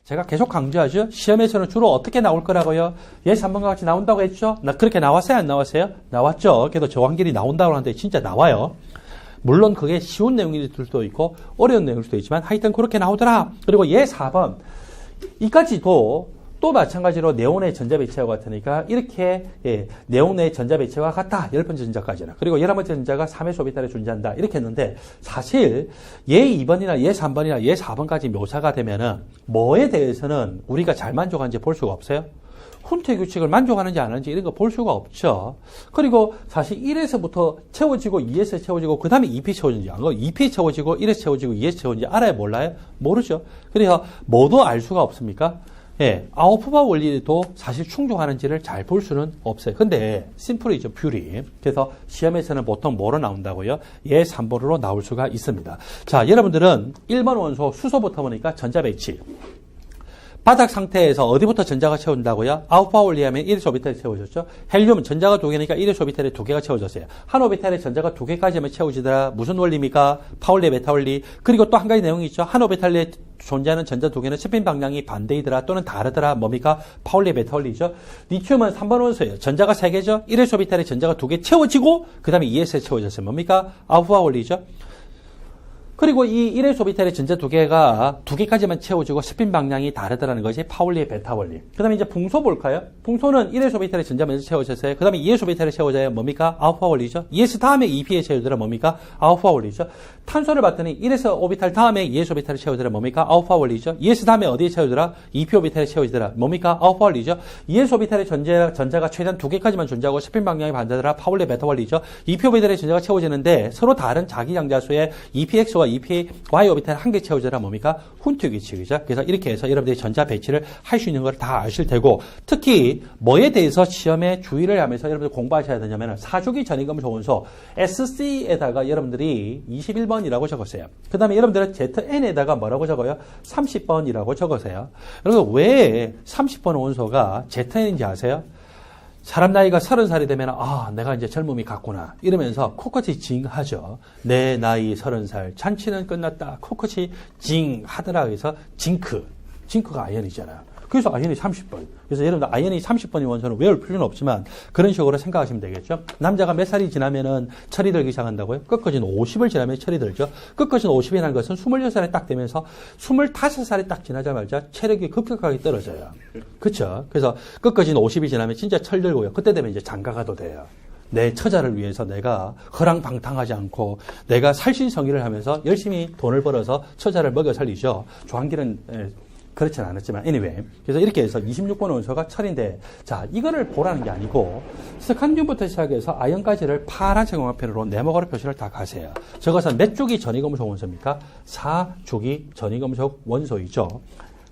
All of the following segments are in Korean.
제가 계속 강조하죠. 시험에서는 주로 어떻게 나올 거라고요? 예시 3번과 같이 나온다고 했죠? 그렇게 나왔어요? 안 나왔어요? 나왔죠. 그래도 저항길이 나온다고 하는데 진짜 나와요. 물론 그게 쉬운 내용일 수도 있고 어려운 내용일 수도 있지만 하여튼 그렇게 나오더라. 그리고 예 4번 이까지도 또 마찬가지로 네온의 전자배치와 같으니까 이렇게 네온 의 전자배치와 같다. 10번째 전자까지는. 그리고 11번째 전자가 3의 오비탈에 존재한다. 이렇게 했는데 사실 예 2번이나 예 3번이나 예 4번까지 묘사가 되면은 뭐에 대해서는 우리가 잘 만족하는지 볼 수가 없어요. 훈트의 규칙을 만족하는지 안 하는지 이런 거 볼 수가 없죠. 그리고 사실 1에서부터 채워지고 2에서 채워지고 그 다음에 2P 채워지는지 안 거 2P 채워지고 1에서 채워지고 2에서 채워지는지 알아야 몰라요? 모르죠. 그래서 뭐도 알 수가 없습니까? 예, 아우프바 원리도 사실 충족하는지를 잘 볼 수는 없어요. 근데 심플이죠, 뷰리. 그래서 시험에서는 보통 뭐로 나온다고요? 예, 3번으로 나올 수가 있습니다. 자, 여러분들은 1번 원소 수소부터 보니까 전자 배치. 바닥 상태에서 어디부터 전자가 채운다고요? 아우프바 원리 하면 1s 오비탈이 채워졌죠. 헬륨은 전자가 2개니까 1s 오비탈에 2개가 채워졌어요. 한 오비탈에 전자가 2개까지 하면 채워지더라. 무슨 원리입니까? 파울리 베타 원리. 그리고 또 한 가지 내용이 있죠. 한 오비탈에 존재하는 전자 2개는 스핀 방향이 반대이더라 또는 다르더라. 뭡니까? 파울리 베타 원리죠. 리튬은 3번 원소예요. 전자가 3개죠. 1s 오비탈에 전자가 2개 채워지고 그 다음에 2s에 채워졌어요. 뭡니까? 아우프바 원리죠. 그리고 이 1s 오비탈의 전자 2개가 2개까지만 채워지고 스핀 방향이 다르다는 것이 파울리의 베타 원리. 그 다음에 이제 붕소 볼까요? 붕소는 1s 오비탈의 전자 먼저 채워졌어요. 그 다음에 2s 오비탈에 채워져야 뭡니까? 아우프바 원리죠. 2s 다음에 2p에 채워져라 뭡니까? 아우프바 원리죠. 탄소를 봤더니 1s 오비탈 다음에 2s 오비탈에 채워져라 뭡니까? 아우프바 원리죠. 2s 다음에 어디에 채워져라? 2p 오비탈에 채워지더라 뭡니까? 아우프바 원리죠. 2s 오비탈의 전자가 최대한 2개까지만 존재하고 스핀 방향이 반대더라 파울리의 베타 원리죠. 2p 오비탈의 전자가 채워지는데 서로 다른 자기 양자수의 2px와 2p y 오비탈 한 개 채워져라 뭡니까? 훈트 규칙이죠. 그래서 이렇게 해서 여러분들이 전자 배치를 할 수 있는 걸 다 아실 테고 특히 뭐에 대해서 시험에 주의를 하면서 여러분들 공부하셔야 되냐면 사주기 전이금 소원소 SC에다가 여러분들이 21번이라고 적었어요. 그 다음에 여러분들은 ZN에다가 뭐라고 적어요? 30번이라고 적으세요. 여러분 왜 30번 원소가 ZN인지 아세요? 사람 나이가 30살이 되면 내가 이제 젊음이 갔구나 이러면서 코끝이 징하죠. 내 나이 30살 잔치는 끝났다. 코끝이 징하더라. 그래서 징크가 아연이잖아요. 그래서 아연이 30번. 그래서 여러분들 아연이 30번의 원소는 외울 필요는 없지만 그런 식으로 생각하시면 되겠죠. 남자가 몇 살이 지나면은 철이 들기 시작한다고요? 끝까지는 50을 지나면 철이 들죠. 끝까지는 50이라는 것은 26살에 딱 되면서 25살이 딱 지나자마자 체력이 급격하게 떨어져요. 그렇죠? 그래서 끝까지는 50이 지나면 진짜 철 들고요. 그때 되면 이제 장가가도 돼요. 내 처자를 위해서 내가 허랑방탕하지 않고 내가 살신성의를 하면서 열심히 돈을 벌어서 처자를 먹여 살리죠. 조한길은 그렇진 않았지만 anyway. 그래서 이렇게 해서 26번 원소가 철인데 자 이거를 보라는 게 아니고 스칸듐부터 시작해서 아연까지를 파란색 형광펜으로 네모가로 표시를 다 가세요. 저것은 몇 주기 전이금속 원소입니까? 4주기 전이금속 원소이죠.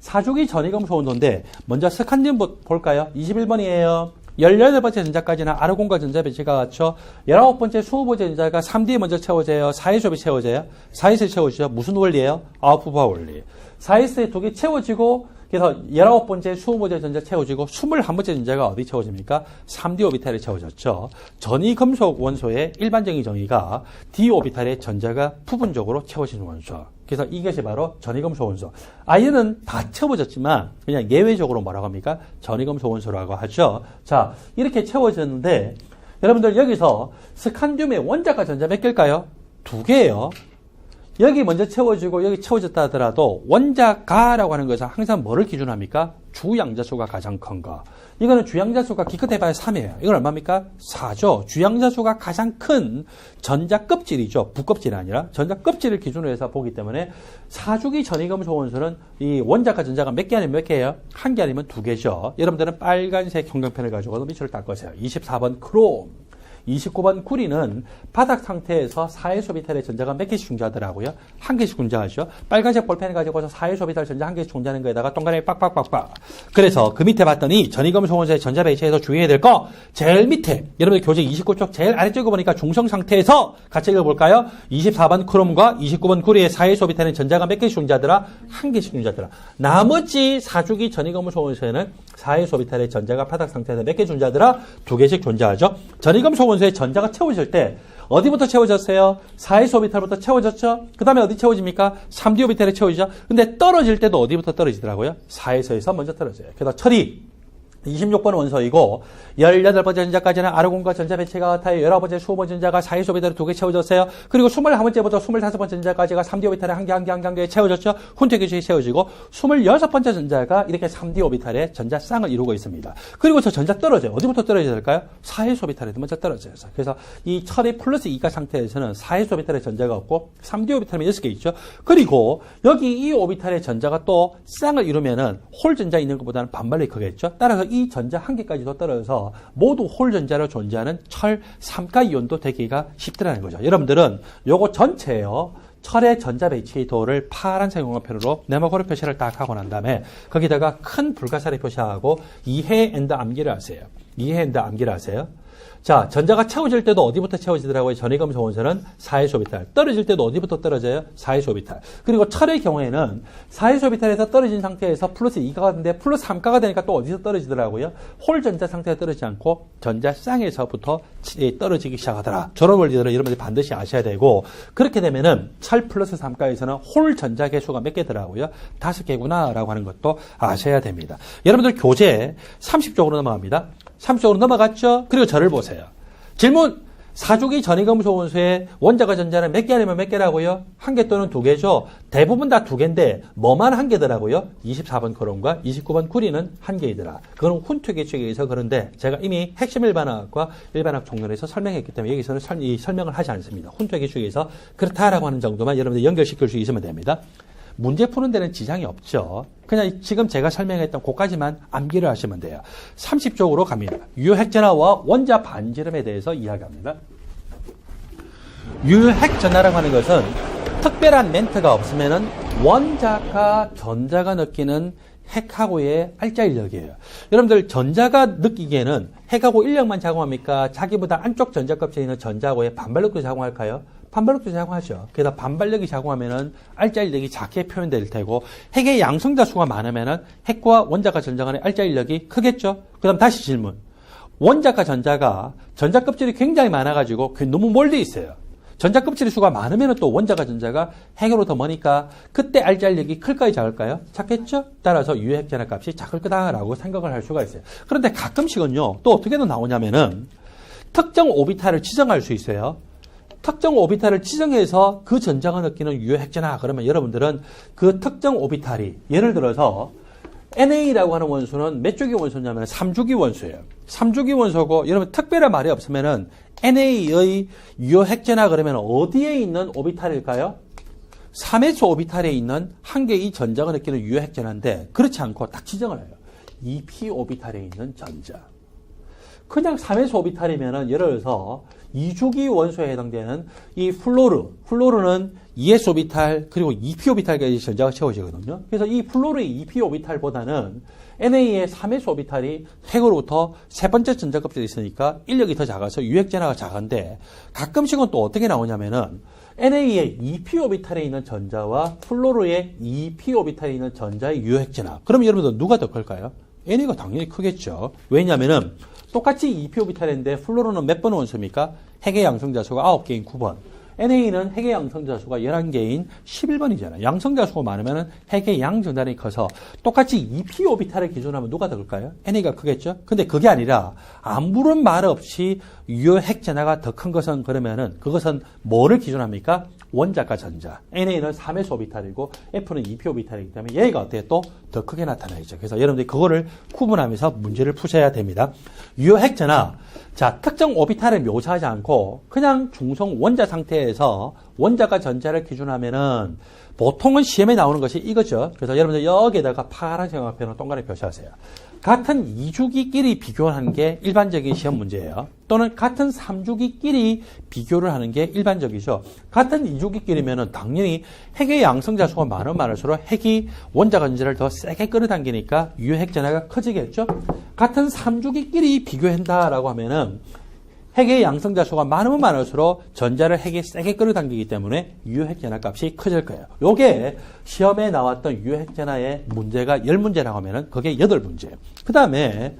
4주기 전이금속 원소인데 먼저 스칸듐 볼까요? 21번이에요. 18번째 전자까지는 아르곤과 전자 배치가 같죠. 19번째, 20번째 전자가 3D에 먼저 채워져요. 4S에 채워져요. 4S에 채워지죠. 무슨 원리예요? 아우프바 원리. 4S에 2개 채워지고 그래서 19번째, 20번째 전자 채워지고 21번째 전자가 어디 채워집니까? 3D 오비탈에 채워졌죠. 전이금속 원소의 일반적인 정의가 D 오비탈의 전자가 부분적으로 채워지는 원소. 그래서 이것이 바로 전이금속 원소. 아연은 다 채워졌지만 그냥 예외적으로 뭐라고 합니까? 전이금속 원소라고 하죠. 자, 이렇게 채워졌는데 여러분들 여기서 스칸듐의 원자가 전자 몇 개일까요? 2개예요. 여기 먼저 채워지고 여기 채워졌다 하더라도 원자가라고 하는 것은 항상 뭐를 기준합니까? 주양자수가 가장 큰 거. 이거는 주양자수가 기껏해봐야 3이에요. 이건 얼마입니까? 4죠. 주양자수가 가장 큰 전자껍질이죠. 부껍질이 아니라 전자껍질을 기준으로 해서 보기 때문에 4주기 전이금속 원소는 이 원자가 전자가 몇 개 아니면 몇 개예요? 한 개 아니면 2개죠. 여러분들은 빨간색 형광펜을 가지고 밑줄을 닦으세요. 24번 크롬. 29번 구리는 바닥 상태에서 4S 오비탈의 전자가 몇 개씩 존재하더라고요. 한 개씩 존재하죠. 빨간색 볼펜을 가지고서 4S 오비탈 전자 한 개씩 존재하는 거에다가 동그라미 빡빡빡빡. 그래서 그 밑에 봤더니 전이금속 원소의 전자 배치에서 주의해야 될 거 제일 밑에 여러분들 교재 29쪽 제일 아래쪽에 보니까 중성 상태에서 같이 읽어볼까요? 24번 크롬과 29번 구리의 4S 오비탈의 전자가 몇 개씩 존재하더라? 한 개씩 존재하더라. 나머지 4주기 전이금속 원소에는 4S 오비탈의 전자가 바닥 상태에서 몇 개 존재하더라? 2개씩 존재하죠. 전이금속 원소의 전자가 채워질 때 어디부터 채워졌어요? 4s 오비탈부터 채워졌죠? 그 다음에 어디 채워집니까? 3d 오비탈에 채워지죠? 근데 떨어질 때도 어디부터 떨어지더라고요? 4s에서 먼저 떨어져요. 그래서 철이 26번 원소이고 18번째 전자까지는 아르곤과 전자 배치가 같아요. 19번째, 20번째 전자가 4s 오비탈에 2개 채워졌어요. 그리고 21번째부터 25번째 전자까지가 3d 오비탈에 한 개 채워졌죠. 훈투 규칙이 채워지고 26번째 전자가 이렇게 3d 오비탈에 전자 쌍을 이루고 있습니다. 그리고 저 전자 떨어져요. 어디부터 떨어져야 될까요? 4s 오비탈에도 먼저 떨어져요. 그래서 이 철이 플러스 2가 상태에서는 4s 오비탈에 전자가 없고 3d 오비탈에 6개 있죠. 그리고 여기 이 오비탈의 전자가 또 쌍을 이루면은 홀 전자 있는 것보다는 반발력이 크겠죠. 따라서 이 전자 한 개까지도 떨어져서 모두 홀 전자로 존재하는 철 3가 이온도 되기가 쉽더라는 거죠. 여러분들은 요거 전체예요. 철의 전자 배치도를 파란색 용어표로 네모그룹 표시를 딱 하고 난 다음에 거기다가 큰 불가사리 표시하고 이해 앤드 암기를 하세요. 이해 앤드 암기를 하세요. 자, 전자가 채워질 때도 어디부터 채워지더라고요? 전해금속 원소는 4s 오비탈. 떨어질 때도 어디부터 떨어져요? 4s 오비탈. 그리고 철의 경우에는 4s 오비탈에서 떨어진 상태에서 플러스 2가가 되는데 플러스 3가가 되니까 또 어디서 떨어지더라고요? 홀 전자 상태에서 떨어지지 않고 전자 쌍에서부터 떨어지기 시작하더라. 저런 원리들은 여러분들이 반드시 아셔야 되고, 그렇게 되면은 철 플러스 3가에서는 홀 전자 개수가 몇 개더라고요? 5개구나 라고 하는 것도 아셔야 됩니다. 여러분들 교재 30쪽으로 넘어갑니다. 30쪽으로 넘어갔죠? 그리고 저를 보세요. 질문! 4주기 전해금속 원소의 원자가 전자는 몇 개 아니면 몇 개라고요? 1개 또는 2개죠? 대부분 다 2개인데 뭐만 1개더라고요? 24번 코론과 29번 구리는 1개이더라. 그건 훈투 규칙에 의해서 그런데 제가 이미 핵심 일반학과 일반학 종론에서 설명했기 때문에 여기서는 설명을 하지 않습니다. 훈투 규칙에 의해서 그렇다라고 하는 정도만 여러분들 연결시킬 수 있으면 됩니다. 문제 푸는 데는 지장이 없죠. 그냥 지금 제가 설명했던 그까지만 암기를 하시면 돼요. 30쪽으로 갑니다. 유핵전하와 원자 반지름에 대해서 이야기합니다. 유핵전하라고 하는 것은 특별한 멘트가 없으면은 원자가 전자가 느끼는 핵하고의 알짜 인력이에요. 여러분들 전자가 느끼기에는 핵하고 인력만 작용합니까? 자기보다 안쪽 전자 껍질에 있는 전자하고의 반발력도 작용할까요? 반발력도 작용하죠. 게다가 반발력이 작용하면은 알짜 인력이 작게 표현될 테고, 핵의 양성자 수가 많으면은 핵과 원자가 전자 간의 알짜 인력이 크겠죠. 그다음 다시 질문. 원자가 전자가 전자 껍질이 굉장히 많아가지고 너무 멀리 있어요. 전자 껍질의 수가 많으면 또 원자가 전자가 핵으로 더 머니까 그때 알짜 인력이 클까요, 작을까요? 작겠죠? 따라서 유핵전하 값이 작을 거다라고 생각을 할 수가 있어요. 그런데 가끔씩은요, 또 어떻게 나오냐면은 특정 오비탈을 지정할 수 있어요. 특정 오비탈을 지정해서 그 전자가 느끼는 유핵전하, 그러면 여러분들은 그 특정 오비탈이, 예를 들어서 NA라고 하는 원소는 몇 주기 원소냐면 3주기 원소예요. 3주기 원소고, 여러분 특별한 말이 없으면은 NA의 유핵전하 그러면 어디에 있는 오비탈일까요? 3s 오비탈에 있는 한 개의 전자가 느끼는 유핵전하인데, 그렇지 않고 딱 지정을 해요. 2p 오비탈에 있는 전자. 그냥 3s 오비탈이면은 예를 들어서 2주기 원소에 해당되는 이 플로르는 2s 오비탈 그리고 2p 오비탈까지 전자가 채워지거든요. 그래서 이 플로르의 2p 오비탈보다는 NA의 3s 오비탈이 핵으로부터 세 번째 전자 껍질이 있으니까 인력이 더 작아서 유핵전하가 작은데, 가끔씩은 또 어떻게 나오냐면은 NA의 2p 오비탈에 있는 전자와 플로르의 2p 오비탈에 있는 전자의 유핵전하. 그럼 여러분들 누가 더 클까요? NA가 당연히 크겠죠. 왜냐면은 똑같이 2p 오비탈인데 플로르는 몇 번 원소입니까? 핵의 양성자 수가 9개인 9번. NA는 핵의 양성자 수가 11개인 11번이잖아요. 양성자 수가 많으면 핵의 양전단이 커서 똑같이 2p 오비탈을 기준하면 누가 더 클까요? NA가 크겠죠? 근데 그게 아니라 아무런 말 없이 유핵전하가 더 큰 것은, 그러면은 그것은 뭐를 기준합니까? 원자가 전자. NA는 3s 오비탈이고 F는 2p 오비탈이기 때문에 얘가 어때요? 또 더 크게 나타나겠죠. 그래서 여러분들이 그거를 구분하면서 문제를 푸셔야 됩니다. 유핵전하. 자, 특정 오비탈을 묘사하지 않고 그냥 중성 원자 상태에서 원자가 전자를 기준하면은 보통은 시험에 나오는 것이 이거죠. 그래서 여러분들 여기에다가 파란색 앞에는 동그랗게 표시하세요. 같은 2주기끼리 비교하는 게 일반적인 시험 문제예요. 또는 같은 3주기끼리 비교를 하는 게 일반적이죠. 같은 2주기끼리면은 당연히 핵의 양성자 수가 많으면 많을수록 핵이 원자가 전자를 더 세게 끌어당기니까 유핵전하가 커지겠죠. 같은 3주기끼리 비교한다라고 하면은 핵의 양성자 수가 많으면 많을수록 전자를 핵이 세게 끌어당기기 때문에 유핵전하 값이 커질 거예요. 요게 시험에 나왔던 유핵전하의 문제가 10문제라고 하면은 그게 8문제예요. 그 다음에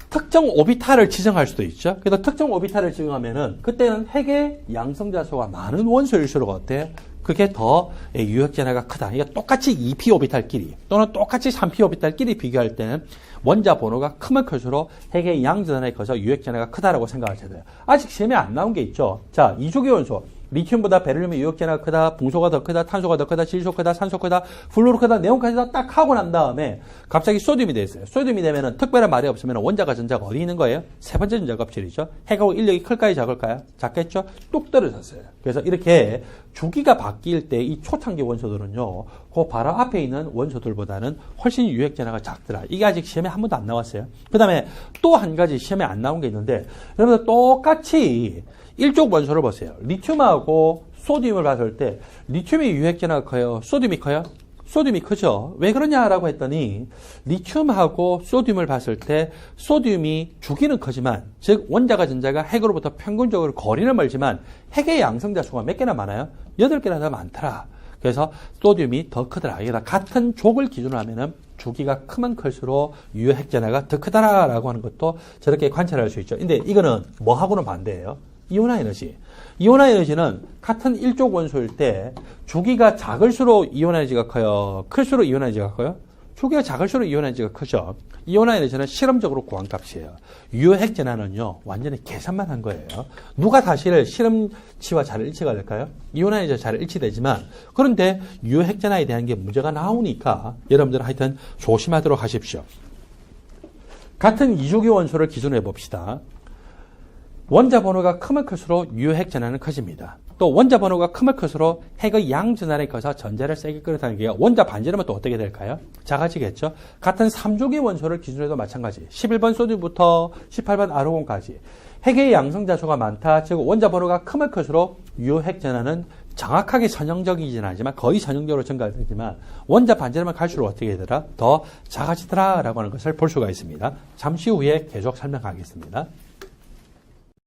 특정 오비탈을 지정할 수도 있죠. 그래서 특정 오비탈을 지정하면은 그때는 핵의 양성자수가 많은 원소일수록 어때요? 그게 더 유핵 진화가 크다. 이게 똑같이 2p 오비탈끼리 또는 똑같이 3p 오비탈끼리 비교할 때는 원자 번호가 크면 클수록 핵의 양전환에 커서 유핵 진화가 크다라고 생각하셔야 돼요. 아직 시험에 안 나온 게 있죠. 자, 이주기 원소. 리튬보다 베릴륨의 유핵 진화가 크다, 붕소가 더 크다, 탄소가 더 크다, 질소 크다, 산소 크다, 플루로 크다, 네온까지 다 딱 하고 난 다음에 갑자기 소듐이 돼 있어요. 소듐이 되면은 특별한 말이 없으면 원자가 전자가 어디 있는 거예요? 세 번째 전자 껍질이죠. 핵하고 인력이 클까요, 작을까요? 작겠죠? 뚝 떨어졌어요. 그래서 이렇게 주기가 바뀔 때 이 초창기 원소들은요, 그 바로 앞에 있는 원소들보다는 훨씬 유핵 진화가 작더라. 이게 아직 시험에 한 번도 안 나왔어요. 그 다음에 또 한 가지 시험에 안 나온 게 있는데, 여러분들 똑같이 일족 원소를 보세요. 리튬하고 소듐을 봤을 때 리튬이 유핵 진화가 커요? 소듐이 커요? 소듐이 크죠. 왜 그러냐라고 했더니 리튬하고 소듐을 봤을 때 소듐이 주기는 크지만, 즉 원자가 전자가 핵으로부터 평균적으로 거리는 멀지만 핵의 양성자 수가 몇 개나 많아요? 8개나 더 많더라. 그래서 소듐이 더 크더라. 이게 다 같은 족을 기준으로 하면은 주기가 크면 클수록 유핵 진화가 더 크다라고 하는 것도 저렇게 관찰할 수 있죠. 근데 이거는 뭐하고는 반대예요. 이온화 에너지. 이온화 에너지는 같은 일족 원소일 때 주기가 작을수록 이온화 에너지가 커요? 클수록 이온화 에너지가 커요? 주기가 작을수록 이온화 에너지가 크죠. 이온화 에너지는 실험적으로 구한 값이에요. 유핵 진화는요, 완전히 계산만 한 거예요. 누가 사실 실험치와 잘 일치가 될까요? 이온화 에너지가 잘 일치되지만, 그런데 유핵 진화에 대한 게 문제가 나오니까 여러분들은 하여튼 조심하도록 하십시오. 같은 이주기 원소를 기준으로 해봅시다. 원자 번호가 크면 클수록 유핵 전환은 커집니다. 또 원자 번호가 크면 클수록 핵의 양 전환에 커서 전자를 세게 끌어당기는 게 원자 반지름은 또 어떻게 될까요? 작아지겠죠. 같은 3주기 원소를 기준으로 해도 마찬가지. 11번 소듐부터 18번 아르곤까지 핵의 양성자수가 많다. 즉 원자 번호가 크면 클수록 유핵 전환은 정확하게 선형적이진 않지만 거의 선형적으로 증가되지만 원자 반지름은 갈수록 어떻게 되더라? 더 작아지더라 라고 하는 것을 볼 수가 있습니다. 잠시 후에 계속 설명하겠습니다.